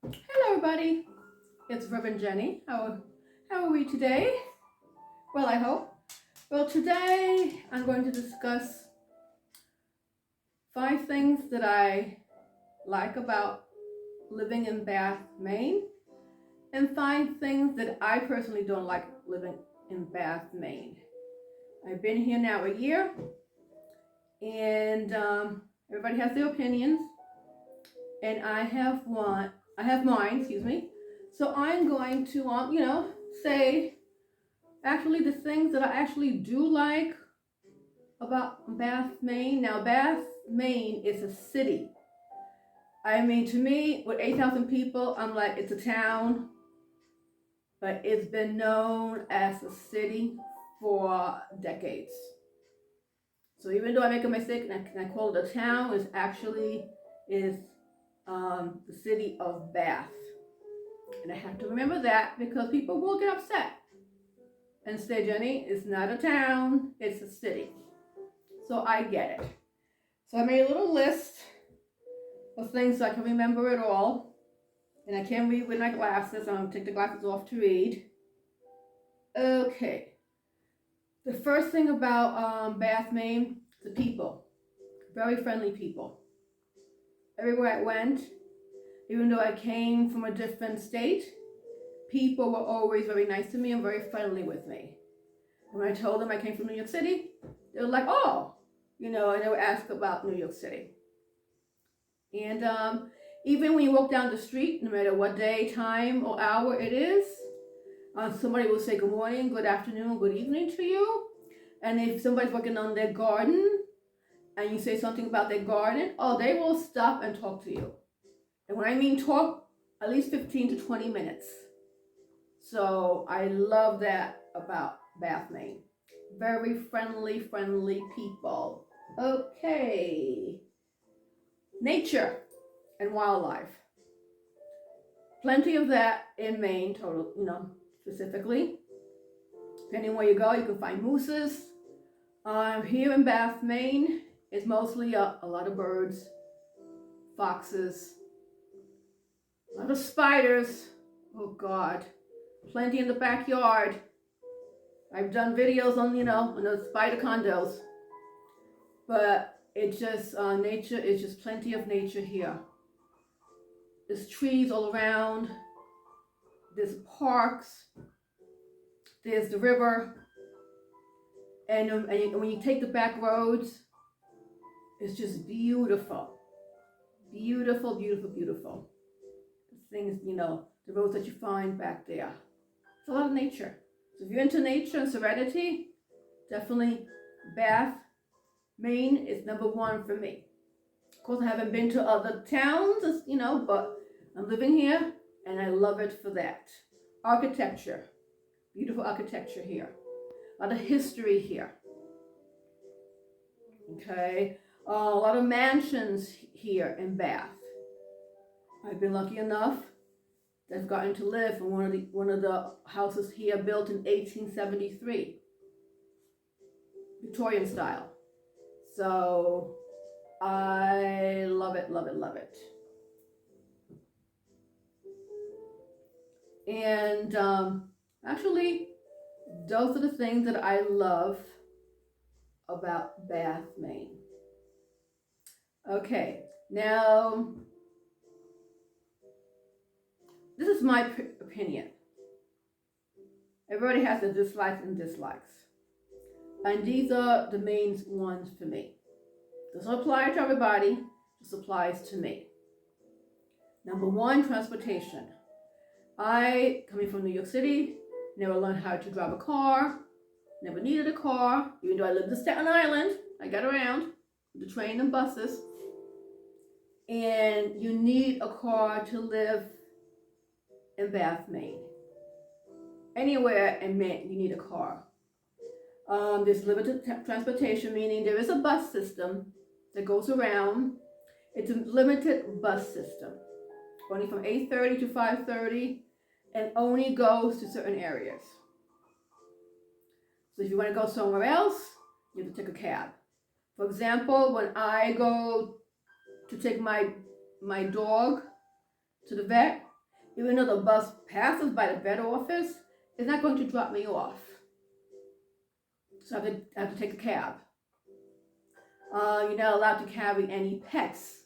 Hello, everybody. It's Reverend Jenny. How are we today? Well, I hope. Well, today I'm going to discuss 5 things that I like about living in Bath, Maine, and 5 things that I personally don't like living in Bath, Maine. I've been here now a year, and everybody has their opinions, and I have mine. Excuse me. So I'm going to, say actually the things that I actually do like about Bath, Maine. Now, Bath, Maine is a city. I mean, to me, with 8,000 people, I'm like, it's a town, but it's been known as a city for decades. So even though I make a mistake and I call it a town, it actually is the city of Bath. And I have to remember that because people will get upset and say, Jenny, it's not a town, it's a city. So I get it. So I made a little list of things so I can remember it all. And I can read with my glasses. I'm going to take the glasses off to read. Okay. The first thing about Bath, Maine, the people. Very friendly people. Everywhere I went, even though I came from a different state, people were always very nice to me and very friendly with me. And when I told them I came from New York City, they were like, oh, and they would ask about New York City. And even when you walk down the street, no matter what day, time, or hour it is, somebody will say good morning, good afternoon, good evening to you. And if somebody's working on their garden and you say something about their garden, they will stop and talk to you. And when I mean talk, at least 15 to 20 minutes. So I love that about Bath, Maine. Very friendly people. Okay. Nature and wildlife. Plenty of that in Maine, specifically. Depending where you go, you can find mooses. Here in Bath, Maine, it's mostly a lot of birds, foxes, a lot of spiders. Oh God, plenty in the backyard. I've done videos on, on those spider condos. But it's just, nature is just plenty of nature here. There's trees all around. There's parks. There's the river. And when you take the back roads, it's just beautiful. Beautiful. The things, the roads that you find back there. It's a lot of nature. So if you're into nature and serenity, definitely Bath, Maine is number 1 for me. Of course, I haven't been to other towns, but I'm living here and I love it for that. Architecture. Beautiful architecture here. A lot of history here. Okay. A lot of mansions here in Bath. I've been lucky enough that I've gotten to live in one of the houses here built in 1873. Victorian style. So I love it. And actually, those are the things that I love about Bath, Maine. Okay, now, this is my opinion. Everybody has their dislikes and dislikes. And these are the main ones for me. Doesn't apply to everybody, this applies to me. Number 1, transportation. Coming from New York City, never learned how to drive a car, never needed a car, even though I lived in Staten Island, I got around with the train and buses. And you need a car to live in Bath, Maine. Anywhere in Maine, you need a car. There's limited transportation, meaning there is a bus system that goes around. It's a limited bus system, only from 8:30 to 5:30, and only goes to certain areas. So if you want to go somewhere else, you have to take a cab. For example, when I go to take my dog to the vet, even though the bus passes by the vet office, it's not going to drop me off. So I have to take a cab. You're not allowed to carry any pets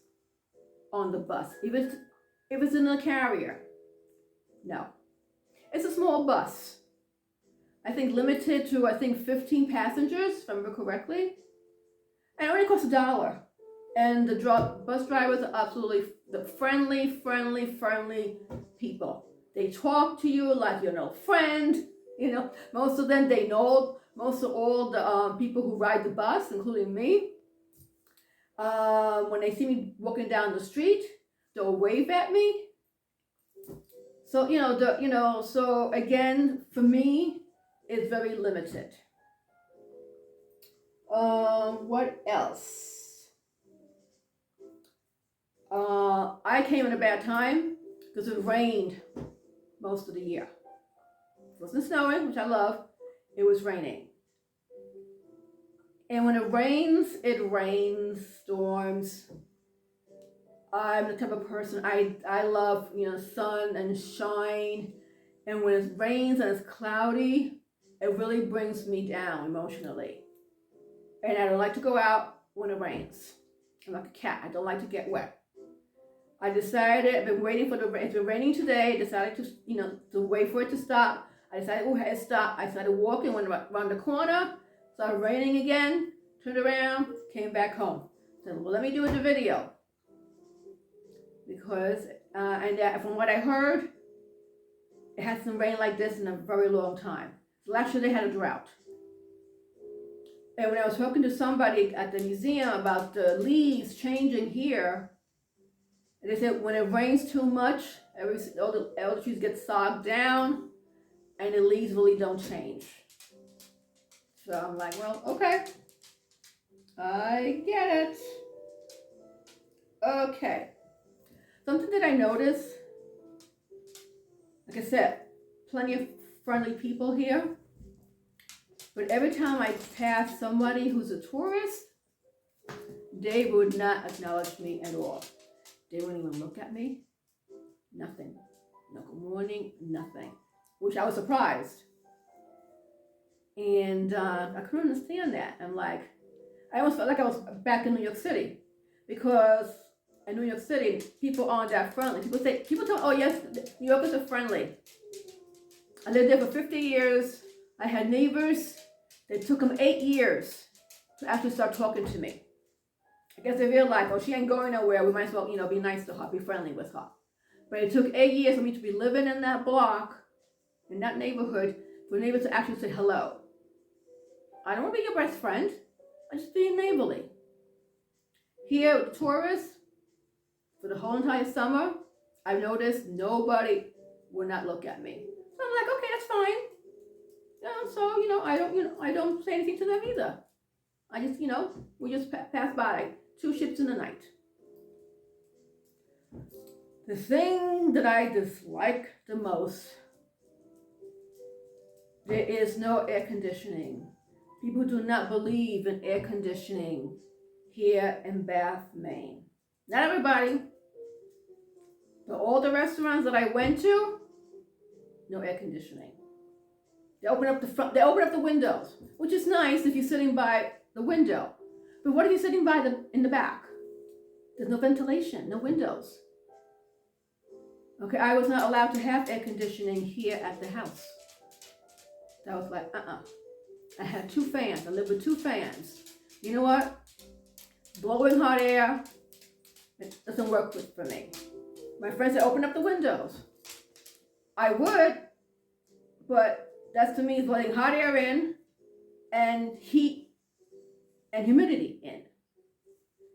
on the bus, if it's in a carrier. No. It's a small bus. I think limited to 15 passengers, if I remember correctly. And it only costs $1. And the bus drivers are absolutely the friendly people. They talk to you like you're no friend. Most of them, they know most of all the people who ride the bus, including me. When they see me walking down the street, they'll wave at me. So, so again, for me, it's very limited. What else? I came at a bad time because it rained most of the year. It wasn't snowing, which I love. It was raining. And when it rains, storms. I'm the type of person, I love, sun and shine. And when it rains and it's cloudy, it really brings me down emotionally. And I don't like to go out when it rains. I'm like a cat. I don't like to get wet. I decided, I've been waiting it's been raining today, decided to wait for it to stop. I decided, it stopped. I started walking, went around the corner, started raining again, turned around, came back home. Said, well, let me do the video. Because, from what I heard, it hasn't rained like this in a very long time. Last year they had a drought. And when I was talking to somebody at the museum about the leaves changing here, they said when it rains too much, all the trees get sogged down and the leaves really don't change. So I'm like, well, okay. I get it. Okay. Something that I noticed, like I said, plenty of friendly people here. But every time I pass somebody who's a tourist, they would not acknowledge me at all. They wouldn't even look at me. Nothing. No good morning, nothing. Which I was surprised. And I couldn't understand that. I'm like, I almost felt like I was back in New York City. Because in New York City, people aren't that friendly. People tell me, oh yes, New Yorkers are friendly. I lived there for 50 years. I had neighbors. It took them 8 years to actually start talking to me. I guess they realized, oh, she ain't going nowhere. We might as well, be nice to her, be friendly with her. But it took 8 years for me to be living in that block, in that neighborhood, for neighbors to actually say hello. I don't want to be your best friend. I'm just being neighborly. Here, tourists, for the whole entire summer, I've noticed nobody would not look at me. So I'm like, okay, that's fine. I don't say anything to them either. I just, we just pass by, 2 ships in the night. The thing that I dislike the most, there is no air conditioning. People do not believe in air conditioning here in Bath, Maine. Not everybody, but all the restaurants that I went to, no air conditioning. They open up the windows, which is nice if you're sitting by the window. But what if you're sitting in the back? There's no ventilation, no windows. Okay, I was not allowed to have air conditioning here at the house. That was like, I had 2 fans. I lived with 2 fans. You know what? Blowing hot air, it doesn't work for me. My friends said, open up the windows. I would, but that's to me is letting hot air in and heat and humidity in.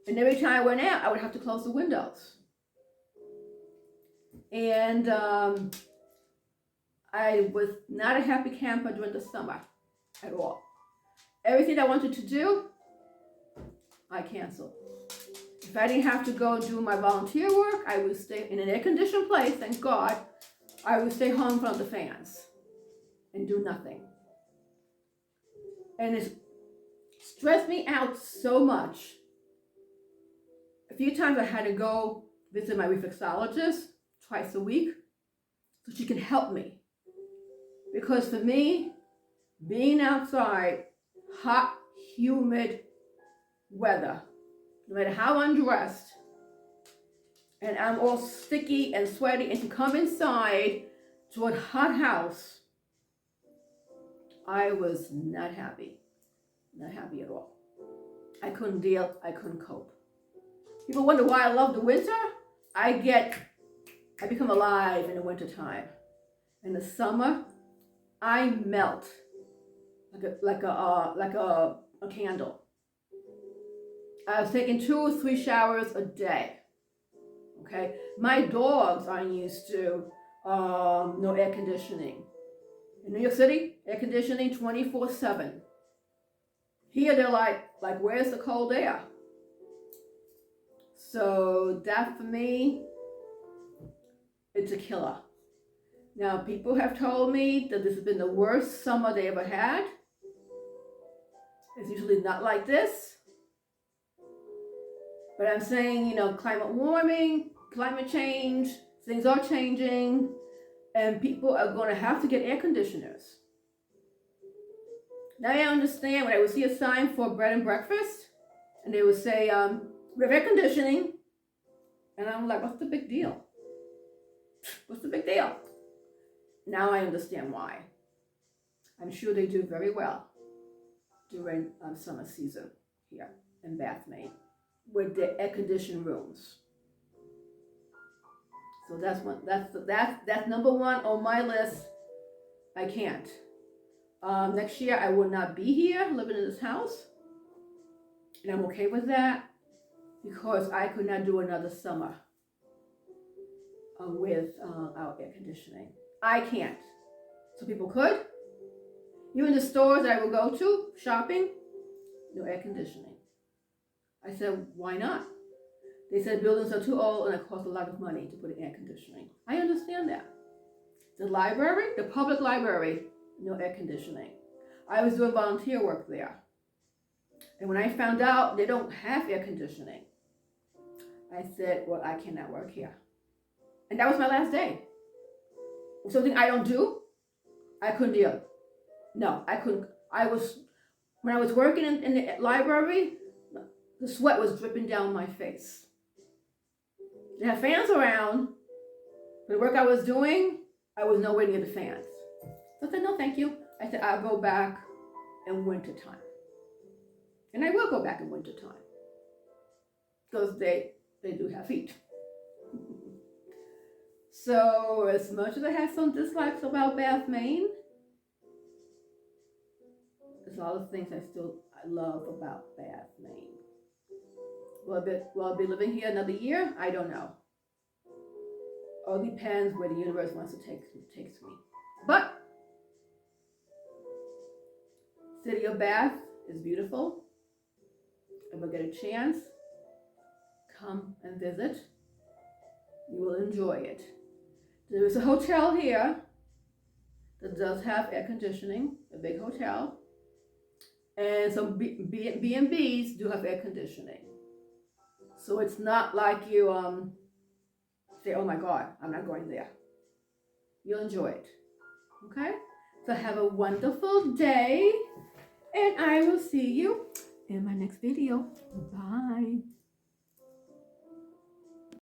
And every time I went out, I would have to close the windows. And I was not a happy camper during the summer at all. Everything I wanted to do, I canceled. If I didn't have to go do my volunteer work, I would stay in an air-conditioned place, thank God. I would stay home in front of the fans and do nothing. And it stressed me out so much. A few times I had to go visit my reflexologist twice a week so she can help me. Because for me, being outside, hot, humid weather, no matter how undressed, and I'm all sticky and sweaty, and to come inside to a hot house, I was not happy. Not happy at all. I couldn't deal, I couldn't cope. People wonder why I love the winter. I become alive in the winter time. In the summer, I melt like a candle. I was taking 2 or 3 showers a day. Okay, my dogs aren't used to no air conditioning. In New York City, air conditioning 24/7. Here they're like where's the cold air? So that for me, it's a killer. Now people have told me that this has been the worst summer they ever had. It's usually not like this. But I'm saying, climate warming, climate change, things are changing, and people are going to have to get air conditioners. Now I understand when I would see a sign for bread and breakfast, and they would say, we have air conditioning, and I'm like, what's the big deal? What's the big deal? Now I understand why. I'm sure they do very well during summer season here in Bath, Maine, with the air-conditioned rooms. So that's number 1 on my list. I can't. Next year I will not be here living in this house, and I'm okay with that because I could not do another summer without air conditioning. I can't. So people could. Even the stores that I will go to shopping, no air conditioning. I said, why not? They said buildings are too old and it costs a lot of money to put in air conditioning. I understand that. The library, the public library, no air conditioning. I was doing volunteer work there. And when I found out they don't have air conditioning, I said, well, I cannot work here. And that was my last day. Something I don't do, I couldn't deal. No, I couldn't. When I was working in the library, the sweat was dripping down my face. They had fans around. The work I was doing, I was nowhere near the fans. So I said, no, thank you. I said, I'll go back in wintertime. And I will go back in wintertime. Because they do have heat. So as much as I have some dislikes about Bath, Maine, there's a lot of things I love about Bath, Maine. Will I be living here another year? I don't know. All depends where the universe wants to takes me. But city of Bath is beautiful. If I get a chance, come and visit. You will enjoy it. There is a hotel here that does have air conditioning, a big hotel. And some B&Bs do have air conditioning. So it's not like you say, oh my God, I'm not going there. You'll enjoy it. Okay? So have a wonderful day. And I will see you in my next video. Bye.